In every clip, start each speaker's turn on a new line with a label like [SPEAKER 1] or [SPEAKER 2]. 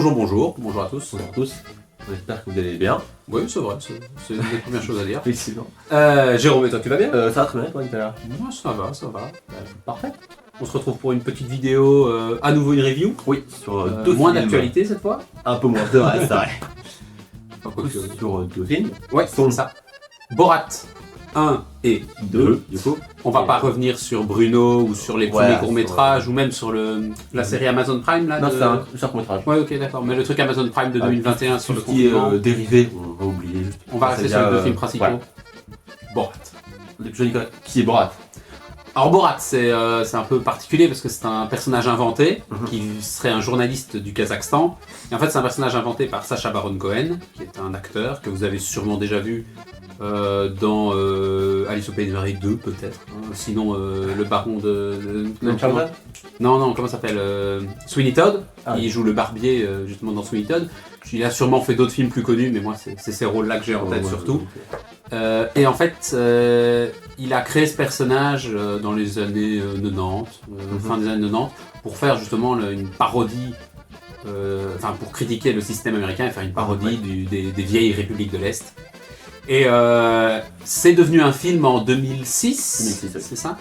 [SPEAKER 1] bonjour à tous.
[SPEAKER 2] Bonjour à tous, j'espère que vous allez bien.
[SPEAKER 1] Oui, c'est vrai, c'est une des premières choses à dire.
[SPEAKER 2] Effectivement.
[SPEAKER 1] Jérôme, et toi, tu vas bien?
[SPEAKER 2] Ça va très bien, toi, Nicolas?
[SPEAKER 1] Moi, ça va.
[SPEAKER 2] Parfait.
[SPEAKER 1] On se retrouve pour une petite vidéo, à nouveau une review.
[SPEAKER 2] Oui, sur deux
[SPEAKER 1] moins
[SPEAKER 2] films.
[SPEAKER 1] d'actualité cette fois.
[SPEAKER 2] Un peu moins, c'est vrai, c'est vrai.
[SPEAKER 1] Quoique-
[SPEAKER 2] Sur deux films.
[SPEAKER 1] Ouais, c'est ça. Borat 1 et 2.
[SPEAKER 2] Du coup.
[SPEAKER 1] On va pas revenir sur Bruno ou sur les premiers
[SPEAKER 2] Voilà,
[SPEAKER 1] courts-métrages ou même sur la série Amazon Prime là.
[SPEAKER 2] Non, c'est un court-métrage.
[SPEAKER 1] Ouais, ok, d'accord. Mais le truc Amazon Prime de 2021 sur le
[SPEAKER 2] Tout ce qui est
[SPEAKER 1] confinement,
[SPEAKER 2] dérivé, on va oublier juste.
[SPEAKER 1] on va rester sur les deux films principaux.
[SPEAKER 2] Voilà.
[SPEAKER 1] Borat.
[SPEAKER 2] Les plus Nicolas, qui est Borat?
[SPEAKER 1] Alors Borat, c'est un peu particulier parce que c'est un personnage inventé qui
[SPEAKER 2] Mhm.
[SPEAKER 1] serait un journaliste du Kazakhstan. Et en fait, c'est un personnage inventé par Sacha Baron Cohen, qui est un acteur que vous avez sûrement déjà vu dans Alice au Pays des Merveilles 2, peut-être. Sinon, le baron de non, comment ça s'appelle Sweeney Todd.
[SPEAKER 2] Ah,
[SPEAKER 1] il
[SPEAKER 2] oui.
[SPEAKER 1] joue le barbier justement dans Sweeney Todd. Il a sûrement fait d'autres films plus connus, mais moi, c'est ces rôles-là que j'ai en tête surtout. Et en fait, il a créé ce personnage dans les années 90, fin des années 90, pour faire justement une parodie, pour critiquer le système américain et faire une parodie des vieilles républiques de l'Est. Et c'est devenu un film en 2006,
[SPEAKER 2] oui.
[SPEAKER 1] c'est ça.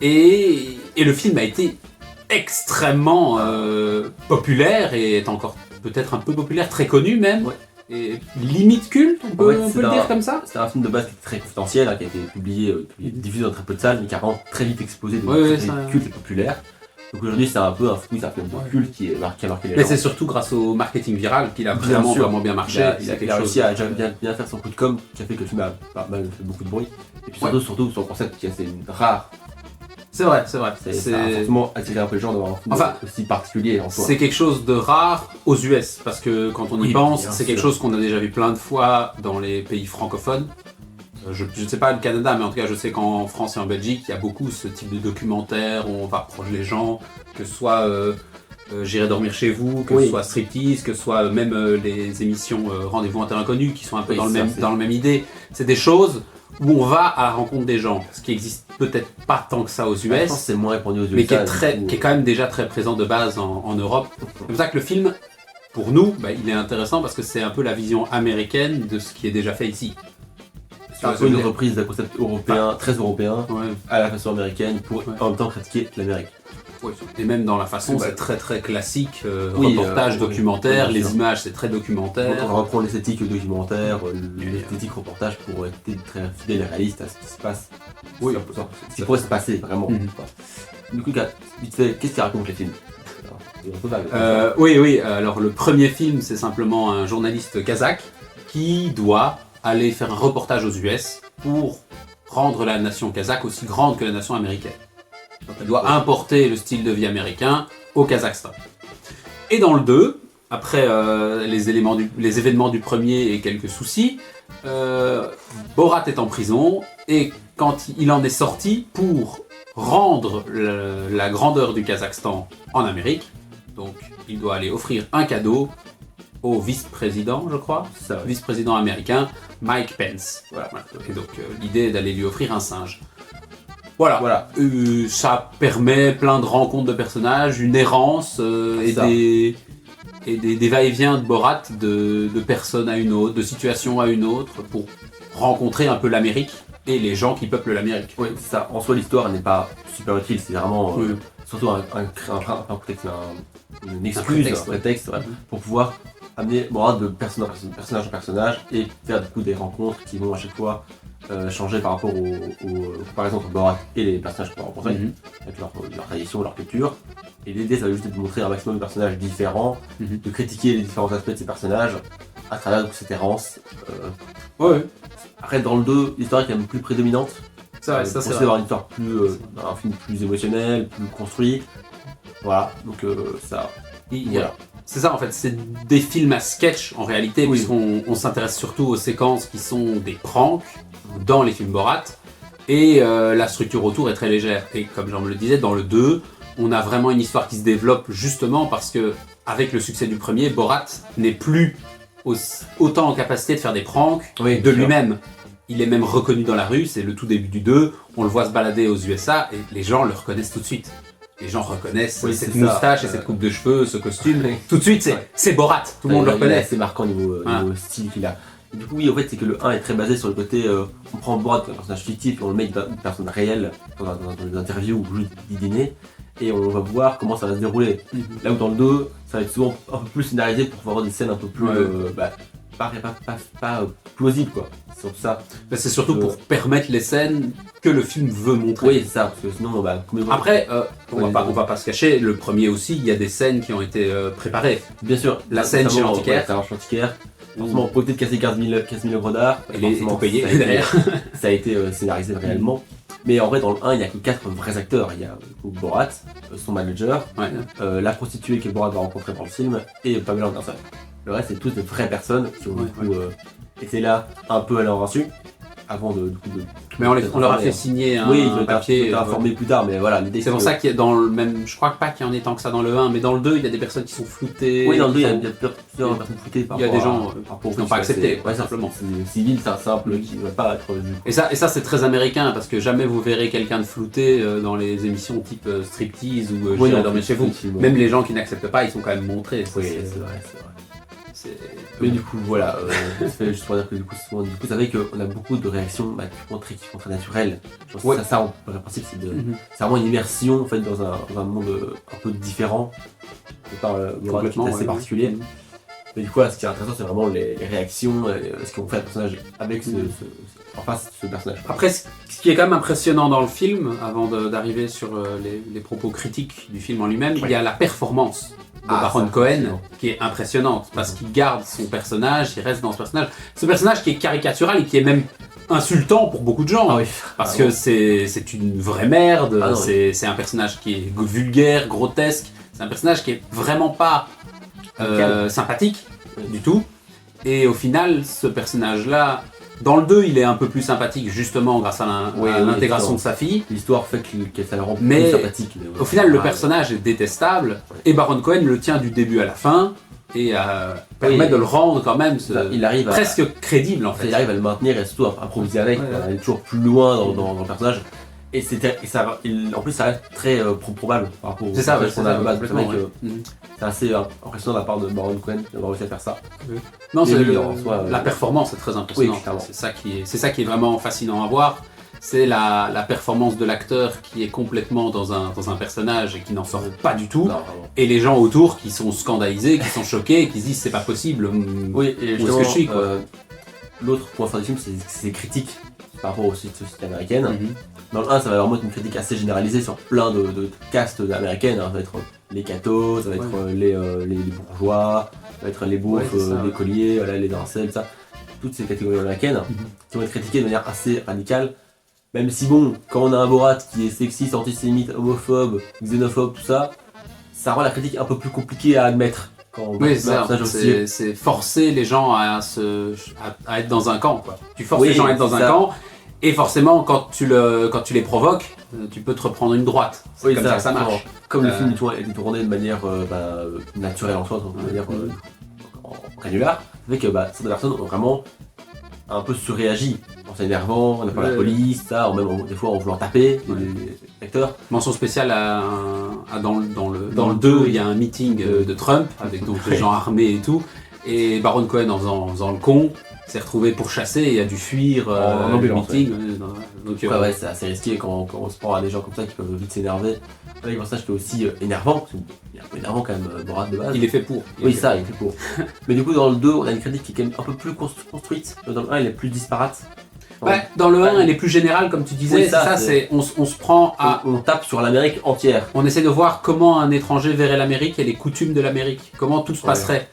[SPEAKER 1] Et le film a été extrêmement populaire et est encore peut-être un peu populaire, très connu même.
[SPEAKER 2] Ouais.
[SPEAKER 1] Et limite culte, on peut le dire comme ça.
[SPEAKER 2] C'était un film de base qui était très confidentiel, hein, qui a été publié, diffusé dans très peu de salles, mais qui a vraiment très vite explosé de culte et populaire. Donc aujourd'hui, c'est un peu un film de culte qui a marqué les
[SPEAKER 1] Mais
[SPEAKER 2] gens.
[SPEAKER 1] c'est surtout grâce au marketing viral qu'il a vraiment bien marché.
[SPEAKER 2] Il a réussi à bien faire son coup de com', qui a fait que le film a pas mal fait beaucoup de bruit. Et puis surtout son concept qui est assez rare.
[SPEAKER 1] C'est vrai.
[SPEAKER 2] Ça a forcément attiré un peu les gens d'avoir un film aussi particulier en soi.
[SPEAKER 1] C'est quelque chose de rare aux US, parce que quand on y pense, c'est quelque chose qu'on a déjà vu plein de fois dans les pays francophones. Je ne sais pas le Canada, mais en tout cas je sais qu'en France et en Belgique, il y a beaucoup ce type de documentaire où on va approcher les gens, que ce soit J'irai dormir chez vous, que ce soit Striptease, que ce soit même les émissions Rendez-vous en terre inconnue, qui sont un peu dans le même idée. C'est des choses où on va à la rencontre des gens, ce qui existe peut-être pas tant que ça aux US,
[SPEAKER 2] Je pense que c'est moins répandu aux US,
[SPEAKER 1] mais qui est quand même déjà très présent de base en Europe. C'est pour ça que le film, pour nous, il est intéressant parce que c'est un peu la vision américaine de ce qui est déjà fait ici.
[SPEAKER 2] C'est un peu une reprise d'un concept européen, très européen, à la façon américaine, pour en même temps critiquer l'Amérique.
[SPEAKER 1] Ouais. Et même dans la façon, c'est très très classique, reportage, documentaire, les images c'est très documentaire.
[SPEAKER 2] On reprend l'esthétique documentaire, l'esthétique reportage pour être très fidèle et réaliste à ce qui se passe.
[SPEAKER 1] Oui,
[SPEAKER 2] ce qui pourrait se passer vraiment. Du coup, vite fait, qu'est-ce qu'il raconte les films?
[SPEAKER 1] Oui, alors le premier film c'est simplement un journaliste kazakh qui doit aller faire un reportage aux US pour rendre la nation kazakh aussi grande que la nation américaine. Donc il doit importer le style de vie américain au Kazakhstan. Et dans le 2, après les événements du premier et quelques soucis, Borat est en prison et quand il en est sorti pour rendre la grandeur du Kazakhstan en Amérique, donc il doit aller offrir un cadeau au vice-président, je crois, vice-président américain, Mike Pence. Voilà. Et donc l'idée est d'aller lui offrir un singe. Voilà. Ça permet plein de rencontres de personnages, une errance et des va-et-vient de Borat de personne à une autre, de situation à une autre, pour rencontrer un peu l'Amérique et les gens qui peuplent l'Amérique.
[SPEAKER 2] Oui, c'est ça. En soi, l'histoire n'est pas super utile, c'est vraiment surtout un prétexte, une excuse, un prétexte pour pouvoir amener Borat de personnage en personnage et faire du coup des rencontres qui vont à chaque fois changer par rapport par exemple Borat et les personnages qu'on va rencontrer, avec leur tradition, leur culture. Et l'idée, ça va juste être de montrer un maximum de personnages différents, de critiquer les différents aspects de ces personnages à travers cette errance. Après, dans le 2, l'histoire est quand même plus prédominante.
[SPEAKER 1] Ça c'est
[SPEAKER 2] avoir une histoire un film plus émotionnel, plus construit. Voilà, donc ça.
[SPEAKER 1] Voilà. C'est ça en fait, c'est des films à sketch en réalité, puisqu'on s'intéresse surtout aux séquences qui sont des pranks dans les films Borat, et la structure autour est très légère. Et comme Jean me le disait, dans le 2, on a vraiment une histoire qui se développe justement parce que, avec le succès du premier, Borat n'est plus autant en capacité de faire des pranks de lui-même. Il est même reconnu dans la rue, c'est le tout début du 2, on le voit se balader aux USA et les gens le reconnaissent tout de suite. les gens reconnaissent
[SPEAKER 2] Oui,
[SPEAKER 1] cette
[SPEAKER 2] c'est ça.
[SPEAKER 1] moustache et cette coupe de cheveux, ce costume. Tout de suite, c'est Borat, tout le monde le reconnaît.
[SPEAKER 2] C'est marquant niveau
[SPEAKER 1] Voilà.
[SPEAKER 2] style qu'il a. Et du coup, oui, en fait, c'est que le 1 est très basé sur le côté. On prend Borat comme un personnage fictif et on le met une personne réelle dans des interviews ou juste des dîners. Et on va voir comment ça va se dérouler. Là où dans le 2, ça va être souvent un peu plus scénarisé pour avoir des scènes un peu plus. Pas plausibles, quoi. C'est surtout ça.
[SPEAKER 1] Ben, c'est surtout pour permettre les scènes que le film veut montrer.
[SPEAKER 2] Oui, c'est ça, parce que sinon,
[SPEAKER 1] Après, on va pas se cacher, le premier aussi, il y a des scènes qui ont été préparées.
[SPEAKER 2] bien sûr,
[SPEAKER 1] La scène chez l'antiquaire.
[SPEAKER 2] Forcément, pour peut-être casser 15 000 œuvres d'art,
[SPEAKER 1] Il est tout payé derrière.
[SPEAKER 2] ça a été scénarisé réellement. Mais en vrai, dans le 1, il n'y a que 4 vrais acteurs. Il y a Borat, son manager, la prostituée que Borat va rencontrer dans le film, et Pamela Anderson. Le reste, c'est tous des vraies personnes qui ont du coup été là un peu à leur insu, avant de
[SPEAKER 1] Mais on leur a fait signer un papier.
[SPEAKER 2] Oui, je informé plus tard, mais voilà, l'idée
[SPEAKER 1] c'est pour ça qu'il y a dans le même. Je crois pas qu'il y en ait tant que ça dans le 1, mais dans le 2, il y a des personnes qui sont floutées.
[SPEAKER 2] Oui, dans le 2, il y a plusieurs personnes floutées par
[SPEAKER 1] il y a des gens
[SPEAKER 2] qui
[SPEAKER 1] n'ont pas accepté, simplement.
[SPEAKER 2] C'est civil, c'est un simple qui ne va pas être vu.
[SPEAKER 1] Et ça c'est très américain, parce que jamais vous verrez quelqu'un de flouté dans les émissions type striptease ou J'irai dormir chez vous. Même les gens qui n'acceptent pas, ils sont quand même montrés.
[SPEAKER 2] Oui, c'est vrai. Mais du coup, voilà, juste pour dire que du coup, ça fait qu'on a beaucoup de réactions qui sont très naturelles. Je pense que ça, le principe, c'est vraiment une immersion en fait, dans un monde un peu différent, assez particulier. Mais du coup, là, ce qui est intéressant, c'est vraiment les réactions, ce qu'on fait à le personnage avec ce personnage.
[SPEAKER 1] Après, ce qui est quand même impressionnant dans le film, avant d'arriver sur les propos critiques du film en lui-même, il y a la performance de Baron Cohen qui est impressionnante parce qu'il garde son personnage, il reste dans ce personnage qui est caricatural et qui est même insultant pour beaucoup de gens parce que c'est une vraie merde, c'est un personnage qui est vulgaire, grotesque, c'est un personnage qui est vraiment pas sympathique du tout, et au final ce personnage là dans le 2 il est un peu plus sympathique justement grâce à l'intégration de sa fille.
[SPEAKER 2] L'histoire fait que ça le rend plus sympathique.
[SPEAKER 1] Au final le personnage est détestable et Baron Cohen le tient du début à la fin et permet de le rendre quand même presque crédible en fait.
[SPEAKER 2] Il arrive à le maintenir et surtout à improviser avec, aller toujours plus loin dans le personnage. Et en plus ça reste très probable par rapport
[SPEAKER 1] c'est ça,
[SPEAKER 2] c'est assez impressionnant de la part de Baron Cohen d'avoir réussi à faire ça.
[SPEAKER 1] Non, la performance est très impressionnante. C'est ça qui est vraiment fascinant à voir. C'est la performance de l'acteur qui est complètement dans un personnage et qui n'en sort pas du tout. Et les gens autour qui sont scandalisés, qui sont choqués, qui se disent c'est pas possible.
[SPEAKER 2] Oui, et
[SPEAKER 1] où est-ce que je suis
[SPEAKER 2] l'autre point fort du film, c'est ses critiques par rapport aux sociétés américaines. Dans le 1, ça va vraiment être une critique assez généralisée sur plein de castes américaines. Ça va être les cathos, ça va être les bourgeois, ça va être les beaufs, les colliers, les incels, ça. Toutes ces catégories américaines qui vont être critiquées de manière assez radicale. Même si bon, quand on a un Borat qui est sexiste, antisémite, homophobe, xénophobe, tout ça, ça rend la critique un peu plus compliquée à admettre.
[SPEAKER 1] C'est forcer les gens à être dans un camp, quoi. Tu forces les gens à être dans un camp. Et forcément, quand tu les provoques, tu peux te reprendre une droite. C'est comme ça que ça marche.
[SPEAKER 2] Comme le film est tourné de manière naturelle en soi, de manière en canular, ça fait que certaines personnes ont vraiment un peu surréagi en s'énervant, on appelle la police, même des fois en voulant taper les acteurs.
[SPEAKER 1] Mention spéciale dans le 2, il y a un meeting de Trump avec donc des gens armés et tout. Et Baron Cohen en faisant le con s'est retrouvé pourchassé et a dû fuir le meeting. Donc,
[SPEAKER 2] c'est assez risqué quand on se prend à des gens comme ça qui peuvent vite s'énerver. Avec un personnage qui est aussi énervant, il est un peu énervant quand même, Borat de base.
[SPEAKER 1] Il est fait pour.
[SPEAKER 2] Il est fait pour. Mais du coup dans le 2, on a une critique qui est quand même un peu plus construite. Dans le 1, elle est plus disparate.
[SPEAKER 1] Dans le 1, elle est plus générale comme tu disais. On se prend à...
[SPEAKER 2] On tape sur l'Amérique entière.
[SPEAKER 1] On essaie de voir comment un étranger verrait l'Amérique et les coutumes de l'Amérique. Comment tout se passerait.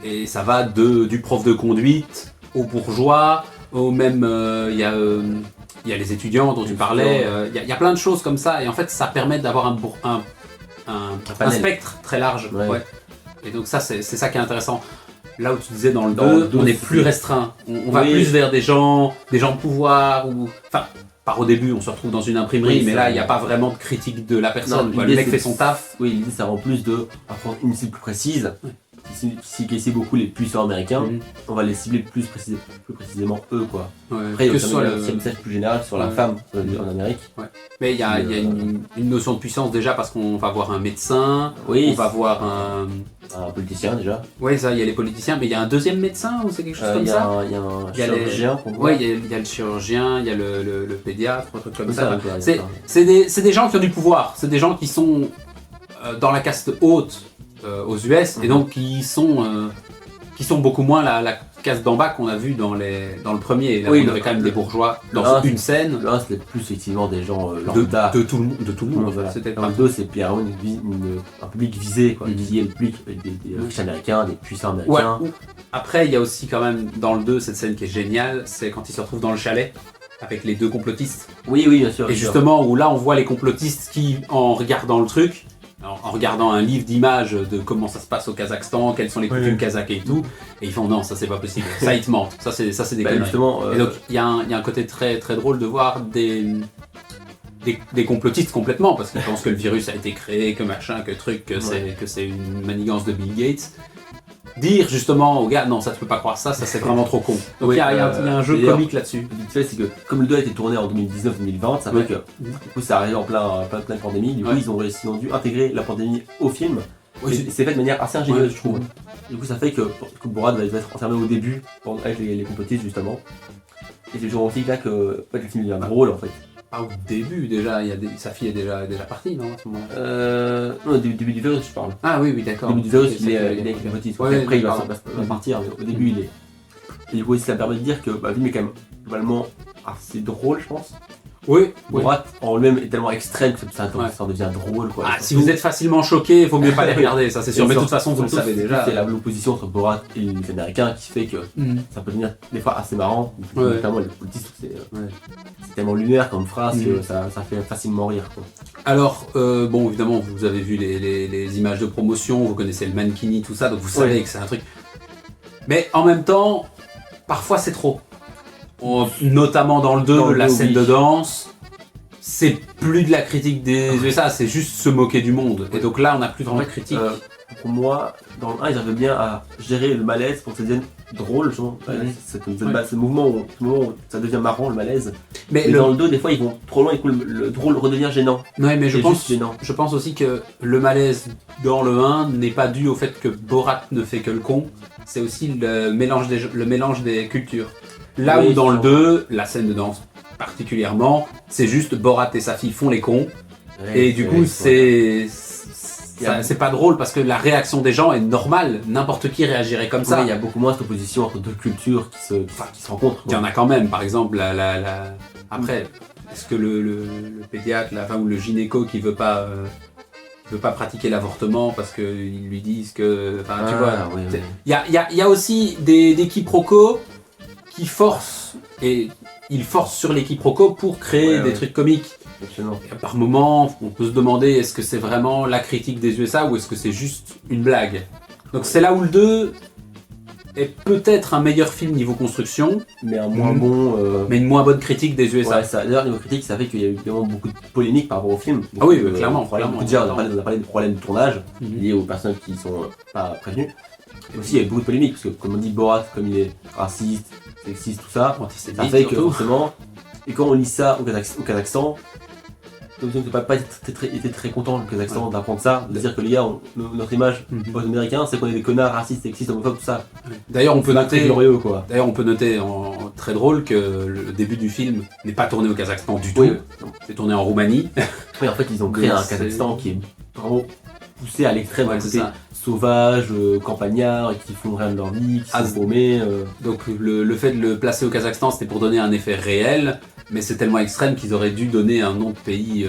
[SPEAKER 1] Et ça va du prof de conduite aux bourgeois, au même il y a les étudiants dont tu parlais, il y a plein de choses comme ça, et en fait ça permet d'avoir un spectre très large. Et donc ça c'est ça qui est intéressant. Là où tu disais dans le 2, on est plus restreint, on va plus vers des gens de pouvoir, par au début on se retrouve dans une imprimerie, mais là il n'y a pas vraiment de critique de la personne, le mec fait son taf.
[SPEAKER 2] Oui, l'idée c'est en plus de prendre une cible plus précise, qui qui cible beaucoup les puissants américains, on va les cibler plus précisément eux, quoi.
[SPEAKER 1] Ouais,
[SPEAKER 2] Après, il y a
[SPEAKER 1] que ce soit
[SPEAKER 2] un message plus général sur la femme en Amérique.
[SPEAKER 1] Ouais. Mais il y a une notion de puissance déjà parce qu'on va voir un médecin,
[SPEAKER 2] Oui,
[SPEAKER 1] on va voir un
[SPEAKER 2] politicien déjà.
[SPEAKER 1] Oui, ça, il y a les politiciens, mais il y a un deuxième médecin ou c'est quelque chose comme
[SPEAKER 2] Il y
[SPEAKER 1] ça?
[SPEAKER 2] Il y a un
[SPEAKER 1] Il y a
[SPEAKER 2] chirurgien qu'on voit.
[SPEAKER 1] Oui, il y a le chirurgien, il y a le pédiatre, un truc comme
[SPEAKER 2] C'est
[SPEAKER 1] ça.
[SPEAKER 2] ça,
[SPEAKER 1] C'est des gens qui ont du pouvoir, c'est des gens qui sont dans la caste haute aux US et donc qui sont beaucoup moins la caste d'en bas qu'on a vu dans le premier. Là, on avait quand même des bourgeois dans une scène.
[SPEAKER 2] Le 1, c'était plus effectivement des gens lambda.
[SPEAKER 1] De tout le monde.
[SPEAKER 2] Voilà.
[SPEAKER 1] C'était
[SPEAKER 2] Dans le 2, c'est clairement un public visé, quoi. Qui est le public des riches américains, des puissants américains.
[SPEAKER 1] Ouais. Après, il y a aussi quand même dans le 2 cette scène qui est géniale, c'est quand ils se retrouvent dans le chalet avec les deux complotistes.
[SPEAKER 2] Oui, bien sûr.
[SPEAKER 1] Et justement, où là on voit les complotistes qui, en regardant le truc, en regardant un livre d'images de comment ça se passe au Kazakhstan, quelles sont les coutumes kazakhs et tout, et ils font non, ça c'est pas possible, ça ils te mentent, ça c'est des conneries. Et donc il y a un côté très très drôle de voir des complotistes complètement, parce qu'ils pensent que le virus a été créé, que machin, que truc, que c'est une manigance de Bill Gates. Dire justement aux gars, non, ça tu peux pas croire ça c'est vraiment trop con. Donc il y a un jeu comique là-dessus.
[SPEAKER 2] Vite fait, c'est que comme le 2 a été tourné en 2019-2020, ça fait que du coup ça arrive en plein pandémie, du coup ils ont dû intégrer la pandémie au film. Oui, c'est fait de manière assez ingénieuse, je trouve. Du coup ça fait que Borat va être enfermé au début avec les complotistes justement. Et c'est toujours aussi là que le film devient drôle en fait.
[SPEAKER 1] Ah, au début déjà, sa fille est déjà partie, non, à ce moment-là?
[SPEAKER 2] Non, au début du virus, je parle.
[SPEAKER 1] Ah oui, d'accord.
[SPEAKER 2] Au début du virus, il est avec les complotistes. Après, il va partir, mais au début, il est. Et du coup, ça permet de dire que le film est quand même globalement assez drôle, je pense.
[SPEAKER 1] Oui.
[SPEAKER 2] Borat en lui-même est tellement extrême que ça devient drôle, quoi.
[SPEAKER 1] Ah, si vous êtes facilement choqué, il vaut mieux pas les regarder, ça c'est sûr. Mais de toute façon, vous le savez déjà.
[SPEAKER 2] C'est l'opposition entre Borat et les Américains qui fait que ça peut devenir des fois assez marrant. Notamment les politistes, c'est tellement lunaire comme phrase que ça fait facilement rire, quoi.
[SPEAKER 1] Alors, bon, évidemment, vous avez vu les images de promotion, vous connaissez le Mankini, tout ça, donc vous savez que c'est un truc. Mais en même temps, parfois c'est trop. Notamment dans le 2, la scène de danse, c'est plus de la critique des USA, c'est juste se moquer du monde. Et donc là, on n'a plus vraiment de critique.
[SPEAKER 2] Pour moi, dans le 1, ils arrivaient bien à gérer le malaise pour que ça devienne drôle. Ce mouvement où ça devient marrant, le malaise. Mais dans le 2, des fois, ils vont trop loin et le drôle redevient gênant.
[SPEAKER 1] Ouais, mais je pense aussi que le malaise dans le 1 n'est pas dû au fait que Borat ne fait que le con, c'est aussi le mélange des cultures. Là où dans le 2, la scène de danse particulièrement, c'est juste Borat et sa fille font les cons. Et du coup, c'est pas drôle parce que la réaction des gens est normale. N'importe qui réagirait comme ça.
[SPEAKER 2] Il y a beaucoup moins cette opposition entre deux cultures qui se rencontrent.
[SPEAKER 1] Il y en a quand même. Par exemple, après, est-ce que le pédiatre, ou le gynéco qui veut pas pratiquer l'avortement parce qu'ils lui disent que... tu vois, il y a aussi des quiproquos qui forcent, et ils forcent sur les quiproquos pour créer des trucs comiques. Et par moment, on peut se demander est-ce que c'est vraiment la critique des USA ou est-ce que c'est juste une blague. Donc c'est là où le 2 est peut-être un meilleur film niveau construction,
[SPEAKER 2] mais un moins bon...
[SPEAKER 1] mais une moins bonne critique des USA.
[SPEAKER 2] D'ailleurs, niveau critique, ça fait qu'il y a eu vraiment beaucoup de polémiques par rapport au film.
[SPEAKER 1] Ah oui, clairement.
[SPEAKER 2] Déjà, on a parlé des problèmes de tournage liés aux personnes qui sont pas prévenues. Et aussi, il y a eu beaucoup de polémiques, parce que comme on dit, Borat, comme il est raciste, sexiste, tout ça, ça fait que forcément, et quand on lit ça au Kazakhstan, l'impression que pas été très content le Kazakhstan d'apprendre ça, de dire que les gars, notre image aux Américains, c'est qu'on est des connards racistes, sexistes, homophobes, tout ça.
[SPEAKER 1] D'ailleurs, on peut noter,
[SPEAKER 2] glorieux, quoi.
[SPEAKER 1] D'ailleurs, on peut noter en très drôle que le début du film n'est pas tourné au Kazakhstan du tout. C'est tourné en Roumanie.
[SPEAKER 2] Oui, en fait, ils ont créé un Kazakhstan qui est vraiment poussé à l'extrême, sauvages, campagnards, qui font rien de leur vie, qui sont paumés.
[SPEAKER 1] Donc le fait de le placer au Kazakhstan, c'était pour donner un effet réel, mais c'est tellement extrême qu'ils auraient dû donner un nom de pays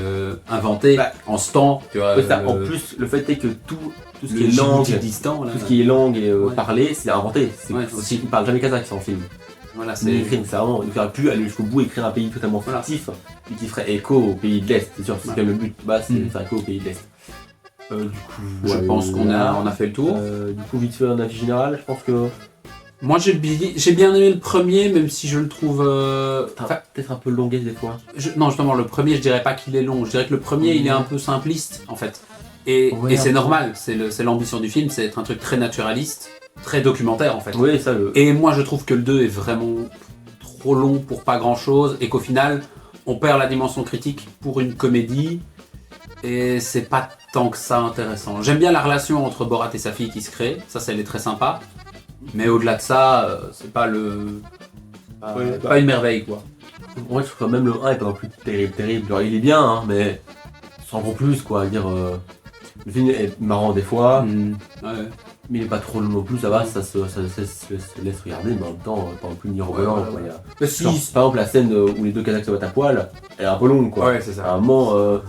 [SPEAKER 1] inventé en ce temps. Tu vois,
[SPEAKER 2] en plus, le fait est que tout ce qui est langue, tout ce qui est langue et parler, c'est inventé. Ils ne parlent jamais kazakh en film.
[SPEAKER 1] Voilà,
[SPEAKER 2] c'est vraiment, il n'aurait pu aller jusqu'au bout et écrire un pays totalement fictif et qui ferait écho au pays de l'Est. C'est sûr, c'est le but, c'est de faire écho au pays de l'Est. Du coup,
[SPEAKER 1] je pense qu'on a fait le tour.
[SPEAKER 2] Du coup, vite fait un avis général, je pense que...
[SPEAKER 1] Moi j'ai bien aimé le premier, même si je le trouve...
[SPEAKER 2] peut-être un peu longuet des fois.
[SPEAKER 1] Non, justement, le premier, je dirais pas qu'il est long. Je dirais que le premier, il est un peu simpliste, en fait. Et c'est normal, c'est l'ambition du film, c'est être un truc très naturaliste, très documentaire en fait.
[SPEAKER 2] Oui, ça
[SPEAKER 1] Et moi je trouve que le 2 est vraiment trop long pour pas grand chose et qu'au final on perd la dimension critique pour une comédie et c'est pas tant que ça intéressant. J'aime bien la relation entre Borat et sa fille qui se crée, ça elle est très sympa, mais au-delà de ça, c'est pas pas une merveille quoi.
[SPEAKER 2] Moi je trouve quand même le 1 est pas non plus terrible. Genre il est bien, hein, mais sans gros plus quoi. Le film est marrant des fois, mais il est pas trop long non plus, ça va, ça se laisse regarder, mais en même temps, pas non plus mirobolant. Par exemple, la scène où les deux Kazakhs se battent à poil, elle est un peu longue quoi.
[SPEAKER 1] Ouais, c'est ça.
[SPEAKER 2] À un moment,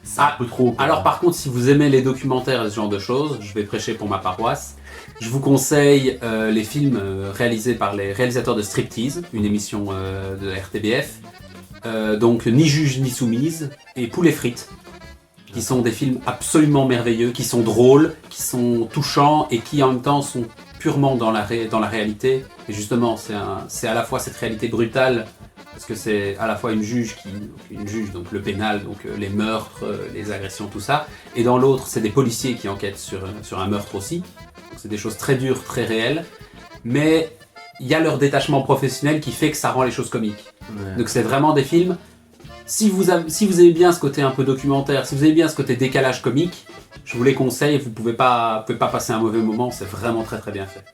[SPEAKER 2] c'est un peu trop. Quoi.
[SPEAKER 1] Alors par contre, si vous aimez les documentaires et ce genre de choses, je vais prêcher pour ma paroisse. Je vous conseille les films réalisés par les réalisateurs de Striptease, une émission de RTBF. Donc Ni juge ni soumise et Poulet frites, qui sont des films absolument merveilleux, qui sont drôles, qui sont touchants et qui en même temps sont purement dans la réalité. Et justement, c'est à la fois cette réalité brutale, parce que c'est à la fois une juge, donc le pénal, donc les meurtres, les agressions, tout ça, et dans l'autre, c'est des policiers qui enquêtent sur un meurtre aussi. Donc c'est des choses très dures, très réelles, mais il y a leur détachement professionnel qui fait que ça rend les choses comiques. Ouais. Donc c'est vraiment des films. Si vous aimez bien ce côté un peu documentaire, si vous aimez bien ce côté décalage comique, je vous les conseille, vous pouvez pas passer un mauvais moment, c'est vraiment très très bien fait.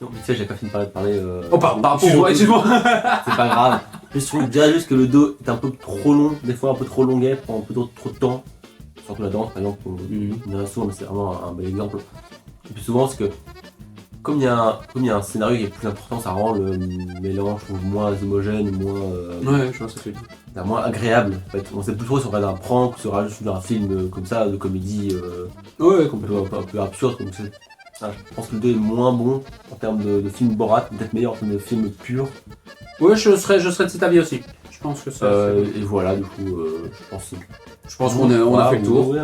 [SPEAKER 2] Non, mais tu sais, j'ai pas fini de parler.
[SPEAKER 1] Oh pardon, excuse-moi.
[SPEAKER 2] C'est pas grave. Je dirais juste que le 2 est un peu trop long, des fois un peu trop longuet, prend un peu trop de temps. Surtout la danse, par exemple, on dirait souvent, mais c'est vraiment un bel exemple. Et puis souvent, c'est que comme il y a un scénario qui est plus important, ça rend le mélange moins homogène,
[SPEAKER 1] ouais, je vois ce que tu dis.
[SPEAKER 2] Moins agréable. En fait, on sait plus trop si on regarde un prank, si on regarde juste un film comme ça, de comédie complètement un peu absurde. Donc je pense que le 2 est moins bon en termes de film Borat, peut-être meilleur en termes de film pur.
[SPEAKER 1] Ouais, je serais de cet avis aussi. Je pense que ça.
[SPEAKER 2] Et voilà, du coup,
[SPEAKER 1] je pense qu'on a fait le tour.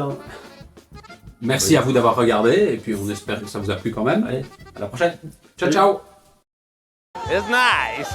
[SPEAKER 1] Merci à vous d'avoir regardé et puis on espère que ça vous a plu quand même.
[SPEAKER 2] Allez, à la prochaine.
[SPEAKER 1] Ciao, ciao.
[SPEAKER 3] It's nice.